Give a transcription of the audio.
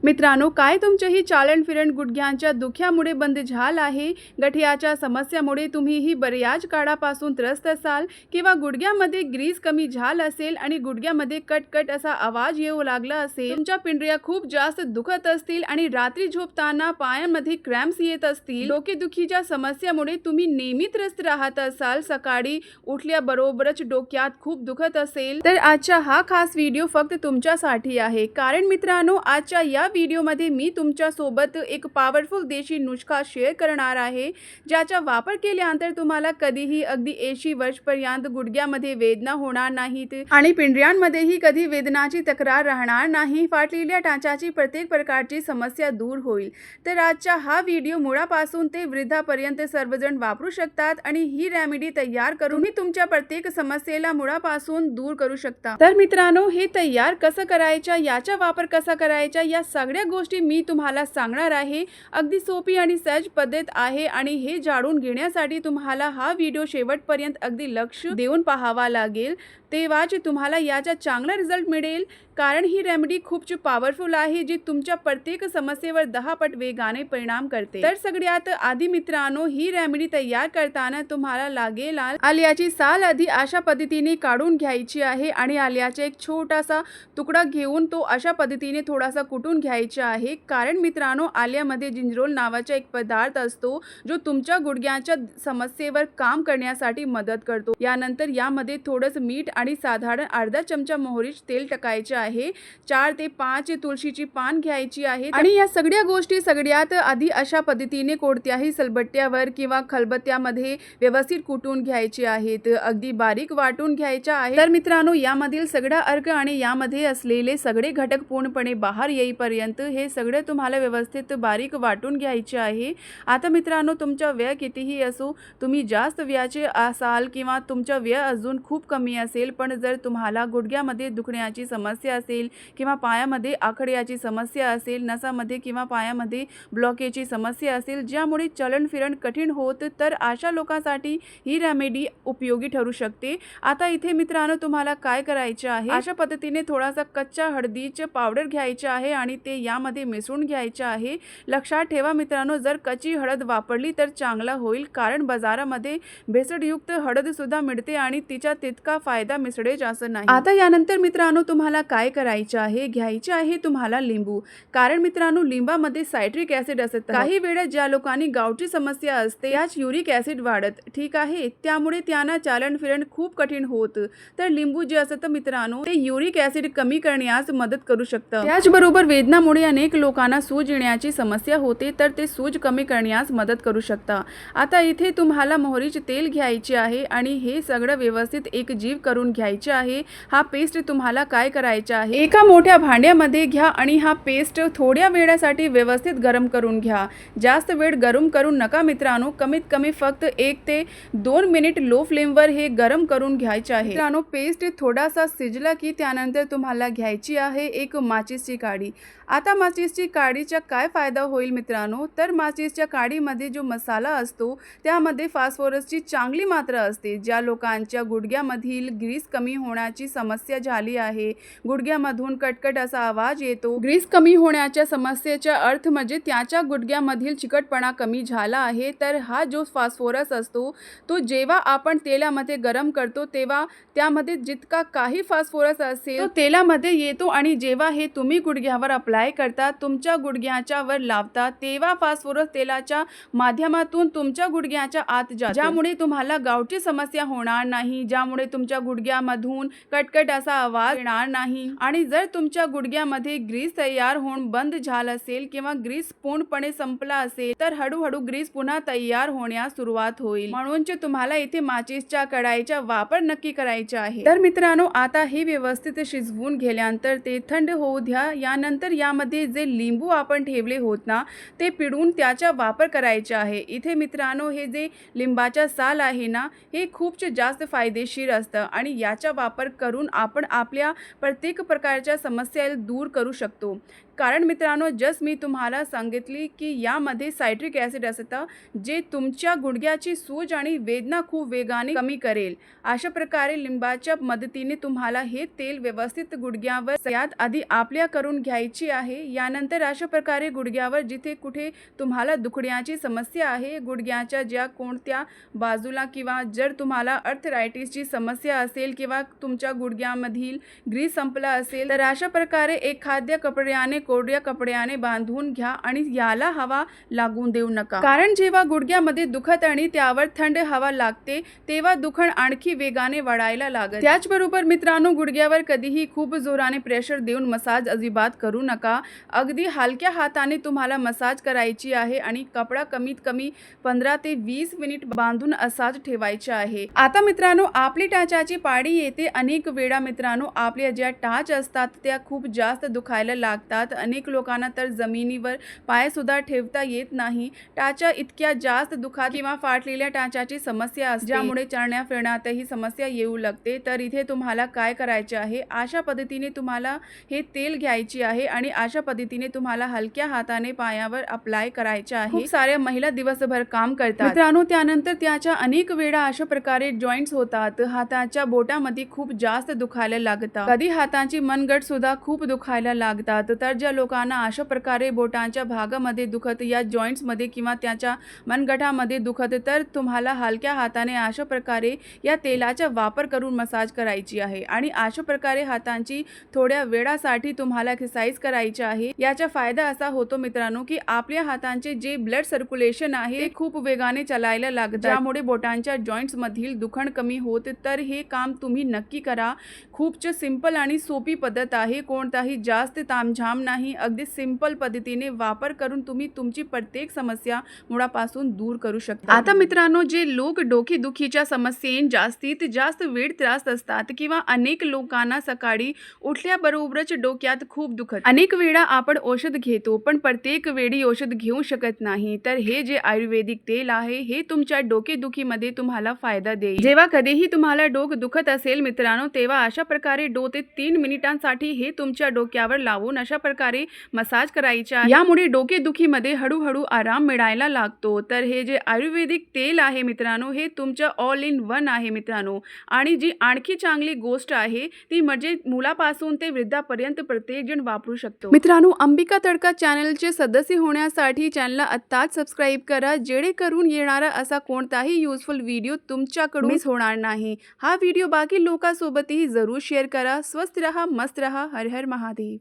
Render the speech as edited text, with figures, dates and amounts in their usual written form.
मित्रांनो, काय तुमचेही चालण-फिरण गुडघ्यांच्या दुख्यामुळे बंद झालं आहे? गठियाच्या समस्यामुळे तुम्हीही बऱ्याच काळापासून त्रस्त असाल किंवा गुडघ्यामध्ये ग्रीस कमी झालं असेल आणि गुडघ्यामध्ये कट-कट असा आवाज येऊ लागला असेल, तुमच्या पिंडऱ्या खूप जास्त दुखत असतील आणि रात्री झोपताना पायांमध्ये क्रॅम्प्स येत असतील, डोकेदुखीच्या समस्यामुळे तुम्ही नेहमी त्रस्त राहत असाल, सकाळी उठल्याबरोबरच डोक्यात खूप दुखत असेल, तर आजचा हा खास व्हिडिओ फक्त तुमच्यासाठी आहे. कारण मित्रांनो, आजच्या या व्हिडिओमध्ये मी तुमच्या सोबत एक पॉवरफुल देशी नुस्खा शेअर करणार आहे, ज्याचा वापर केल्यानंतर तुम्हाला कधीही अगदी 80 वर्षपर्यंत गुडघ्यामध्ये वेदना होणार नाहीत आणि पिंडऱ्यांमध्येही कधी वेदनाची तक्रार राहणार नाही. फाटलेल्या टाचाची प्रत्येक प्रकारची समस्या दूर होईल. तर आजचा हा व्हिडिओ मुळापासून ते वृद्धापर्यंत सर्वजण वापरू शकतात आणि ही रेमेडी तयार करून तुम्ही तुमच्या प्रत्येक समस्येला मुळापासून दूर करू शकता. तर मित्रांनो, हे तयार कसं करायचं, याचा वापर कसा करायचा, या सगळ्या गोष्टी मी तुम्हाला सांगणार आहे. अगदी सोपी आणि सहज पद्धत आहे आणि हे जाणून घेण्यासाठी तुम्हाला हा व्हिडिओ शेवटपर्यंत अगदी लक्ष देऊन पाहावा लागेल, तेव्हाच तुम्हाला याचा चांगला रिझल्ट मिळेल. कारण ही रेमेडी खूप पॉवरफुल आहे, जी तुमच्या प्रत्येक समस्येवर 10 पट वेगाने परिणाम करते. तर सगळ्यात आधी मित्रांनो, ही रेमेडी तयार करताना तुम्हाला लागेल आल्याची साल आधी अशा पद्धतीने काढून घ्यायची आहे आणि आल्याचा एक छोटासा तुकडा घेऊन तो अशा पद्धतीने थोडासा कुटून घ्यायचा आहे. कारण मित्रांनो, आल्यामध्ये जिंजरोल नावाचा एक पदार्थ असतो, जो तुमच्या गुडघ्याच्या समस्येवर काम करण्यासाठी मदत करतो. यानंतर यामध्ये थोडंसं मीठ आणि साधारण अर्धा चमचा मोहरीचे तेल टाकायचे आहे. 4 ते 5 तुळशीची पान घ्यायची आहेत आणि या सगळ्या गोष्टी सगळ्यात आधी अशा पद्धतीने कोणत्याही सलबट्ट्यावर किंवा खलबत्त्यामध्ये व्यवस्थित कुटून घ्यायचे आहेत, अगदी बारीक वाटून घ्यायच्या आहेत. तर मित्रांनो, यामधील सगळा अर्क आणि यामध्ये असलेले सगळे घटक पूर्णपणे बाहेर येईपर्यंत हे सगळे तुम्हाला व्यवस्थित बारीक वाटून घ्यायचे आहे. आता मित्रांनो, तुमचा व्यय कितीही असो, तुम्ही जास्त व्यायाचे असाल किंवा तुमचा व्यय अजून खूप कमी असेल, पण जर तुम्हाला गुडघ्यामध्ये दुखण्याची समस्या असेल किंवा पायामध्ये आखड्याची समस्या असेल, नसामध्ये किंवा पायामध्ये ब्लॉकेजची समस्या असेल, ज्यामुळे चलनफिरण कठीण होत, तर अशा लोकांसाठी ही रेमेडी उपयोगी ठरू शकते. आता इथे मित्रांनो, तुम्हाला काय करायचे आहे, अशा पद्धतीने थोडासा कच्च्या हळदीचे पावडर घ्यायचे आहे आणि ते यामध्ये मिसळून घ्यायचे आहे. लक्षात ठेवा मित्रांनो, जर कच्ची हळद वापरली तर चांगला होईल, कारण बाजारामध्ये भेसळयुक्त हळद सुद्धा मिळते आणि तिचा तितका फायदा मिसळेच असं नाही. आता यानंतर मित्रांनो, तुम्हाला काय करायचे आहे, घ्यायचे आहे तुम्हाला लिंबू. कारण मित्रांनो, लिंबामध्ये सायट्रिक ऍसिड असतं. काही वेळा ज्या लोकांनी गावची समस्या असते, याच युरिक ऍसिड वाढत, ठीक आहे, त्यामुळे त्यांना चालणफिरण खूप कठीण होत. तर लिंबू जे असतं मित्रांनो, ते युरिक ऍसिड कमी करण्यास मदत करू शकतं. त्याचबरोबर वेदनामुळे अनेक लोकांना सूज येण्याची समस्या होते, तर ते सूज कमी करण्यास मदत करू शकता. आता इथे तुम्हाला मोहरीचे तेल घ्यायचे आहे आणि हे सगळं व्यवस्थित एकजीव करून घ्यायचे आहे. हा पेस्ट तुम्हाला काय करायचा आहे, एका मोठ्या भांड्यामध्ये घ्या आणि हा पेस्ट थोड्या वेळासाठी व्यवस्थित गरम करून घ्या. जास्त वेळ गरम करून नका मित्रांनो, कमीत कमी फक्त 1 ते 2 मिनिट लो फ्लेमवर हे गरम करून घ्यायचे आहे. मित्रांनो, पेस्ट थोडासा शिजला की त्यानंतर तुम्हाला घ्यायची आहे एक माचीसची काडी. आता माचीसची काडीचा काय फायदा होईल मित्रांनो, तर माचीसच्या काडीमध्ये जो मसाला असतो त्यामध्ये फॉस्फरसची चांगली मात्रा असते. ज्या लोकांच्या गुडघ्यामधील ग्रीस कमी होण्याची समस्या झाली आहे, गुडघ्यामधून कटकट असा आवाज येतो, ग्रीस कमी होण्याच्या समस्येचा अर्थ म्हणजे त्याच्या गुडघ्यामधील चिकटपणा कमी झाला आहे, तर हा जो फॉस्फरस असतो तो जेव्हा आपण तेलामध्ये गरम करतो तेव्हा त्यामध्ये जितका काही फॉस्फरस असेल तो तेलामध्ये येतो आणि जेव्हा हे तुम्ही गुडघ्यावर अप्लाय करता, तुमच्या गुडघ्याच्या वर लावता, तेव्हा फॉस्फरस तेलाच्या माध्यमातून तुमच्या गुडघ्याच्या आत जातो, ज्यामुळे तुम्हाला गावची समस्या होणार नाही, ज्यामुळे तुमच्या गुडघ्यामधून कटकट असा आवाज येणार नाही. आणि जर तुमच्या गुडघ्यामध्ये ग्रीस तयार होऊन बंद झाला असेल किंवा ग्रीस पूर्णपणे संपला असेल, तर हळूहळू ग्रीस पुन्हा तयार होण्यास सुरुवात होईल. म्हणूनच तुम्हाला इथे माचीसच्या कढाईचा वापर नक्की करायचा आहे. तर मित्रांनो, आता हे व्यवस्थित शिजवून घेतल्यानंतर ते थंड होऊ द्या. यानंतर यामध्ये जे लिंबू आपण ठेवले होत ना, ते पिळून त्याचा वापर करायचा आहे. इथे मित्रांनो, हे जे लिंबाचा साल आहे ना, हे खूप जास्त फायदेशीर असतं आणि याचा वापर करून आपण आपल्या प्रत्येक प्रकारच्या समस्या दूर करू शकतो. कारण मित्रांनो, जस्ट मी तुम्हाला सांगितली की यामध्ये सायट्रिक ॲसिड असतं, जे तुमच्या गुडघ्याची सूज आणि वेदना खूप वेगाने कमी करेल. अशा प्रकारे लिंबाच्या मदतीने तुम्हाला हे तेल व्यवस्थित गुडघ्यावर सगळ्यात आधी आपल्या करून घ्यायची आहे. यानंतर अशा प्रकारे गुडघ्यावर जिथे कुठे तुम्हाला दुखण्याची समस्या आहे, गुडघ्याच्या ज्या कोणत्या बाजूला, किंवा जर तुम्हाला अर्थरायटिसची समस्या असेल किंवा तुमच्या गुडघ्यामधील ग्रीस संपला असेल, तर अशा प्रकारे एखाद्या कपड्याने, कोरड्या कपड्याने बांधून घ्या आणि याला हवा लागून देऊ नका. कारण जेव्हा गुडघ्यामध्ये दुखत आणि त्यावर थंड हवा लागते, तेव्हा दुखण आणखी वेगाने वाढायला लागते. त्याचबरोबर मित्रांनो, गुडघ्यावर कधीही खूप जोराने प्रेशर देऊन मसाज अजिबात करू नका. अगदी हलक्या हाताने तुम्हाला मसाज करायची आहे आणि कपडा कमीत कमी 15 ते 20 मिनिट बांधून असाच ठेवायचा आहे. आता मित्रांनो, आपली टाचाची पाळी येते. अनेक वेळा मित्रांनो, आपल्या ज्या टाच असतात त्या खूप जास्त दुखायला लागतात. अनेक लोकांना तर जमिनीवर पाय सुद्धा ठेवता येत नाही. टाचा इतक्या जास्त दुखत किंवा फाटलेल्या टाचाची समस्या असते, ज्यामुळे चढण्या फिरण्यातही समस्या येऊ लागते. तर इथे तुम्हाला काय करायचे आहे, अशा पद्धतीने तुम्हाला हे तेल घ्यायची आहे आणि अशा पद्धतीने तुम्हाला हलक्या हाताने पायावर अप्लाय करायचे आहे. खूप साऱ्या महिला दिवसभर काम करतात मित्रांनो, त्यानंतर त्याच्या अनेक वेळा अशा प्रकारे जॉईंट्स होतात. हाताच्या बोटामध्ये खूप जास्त दुखायला लागतात. कधी हाताची मनगट सुद्धा खूप दुखायला लागतात. तर ज्या लोकांना अशा प्रकारे बोटांच्या भागामध्ये दुखत, या जॉईंट्स मध्ये किंवा त्याच्या मनगटामध्ये दुखत, तर तुम्हाला हलक्या हाताने अशा प्रकारे या तेलाचा वापर करून मसाज करायची आहे आणि अशा प्रकारे हातांची थोड्या वेळासाठी तुम्हाला एक्सरसाइज करायची आहे. याचा फायदा असा होतो मित्रांनो, की आपल्या हातांचे जे ब्लड सर्क्युलेशन आहे ते खूप वेगाने चालायला लागतं, ज्यामुळे बोटांच्या जॉईंट्स मधील दुखण कमी होते. तर हे काम तुम्ही नक्की करा. खूपच सिंपल आणि सोपी पद्धत आहे. कोणताही जास्त तामझाम नाही. अगदी सिंपल पद्धतीने वापर करून तुम्ही तुमची प्रत्येक समस्या मुळापासून दूर करू शकता. आता मित्रांनो, जे लोक डोकेदुखीच्या समस्येने जास्तीत जास्त वेळ त्रास असतात किंवा अनेक लोकांना सकाळी उठल्याबरोबरच डोक्यात खूप दुखत, अनेक वेळा आपण औषध घेतो पण प्रत्येक वेळी औषध घेऊ शकत नाही. तर हे जे आयुर्वेदिक तेल आहे हे तुमच्या डोकेदुखीमध्ये तुम्हाला फायदा देईल. जेव्हा कधीही तुम्हाला डोकं दुखत असेल मित्रांनो, तेव्हा अशा प्रकारे 2 ते 3 मिनिटांसाठी हे तुमच्या डोक्यावर लावून अशा प्रकारे मसाज करायचे आहे. यामुळे डोकेदुखीमध्ये हळूहळू आराम मिळायला लागतो. तर हे जे आयुर्वेदिक तेल आहे मित्रांनो, हे तुमचं ऑल इन वन आहे मित्रांनो. आणि जी आणखी चांगली गोष्ट आहे ती म्हणजे मुलापासून ते वृद्धापर्यंत प्रत्येक जण वापरू शकतो. मित्रांनो, अंबिका तडका चॅनलचे सदस्य होण्यासाठी चॅनलला आत्ताच सबस्क्राईब करा, जेणेकरून येणारा असा कोणताही युजफुल व्हिडिओ तुमच्याकडून मिस होणार नाही. हा व्हिडिओ बाकी लोकांसोबतही जरूर शेअर करा. स्वस्थ रहा, मस्त रहा. हर हर महादेव.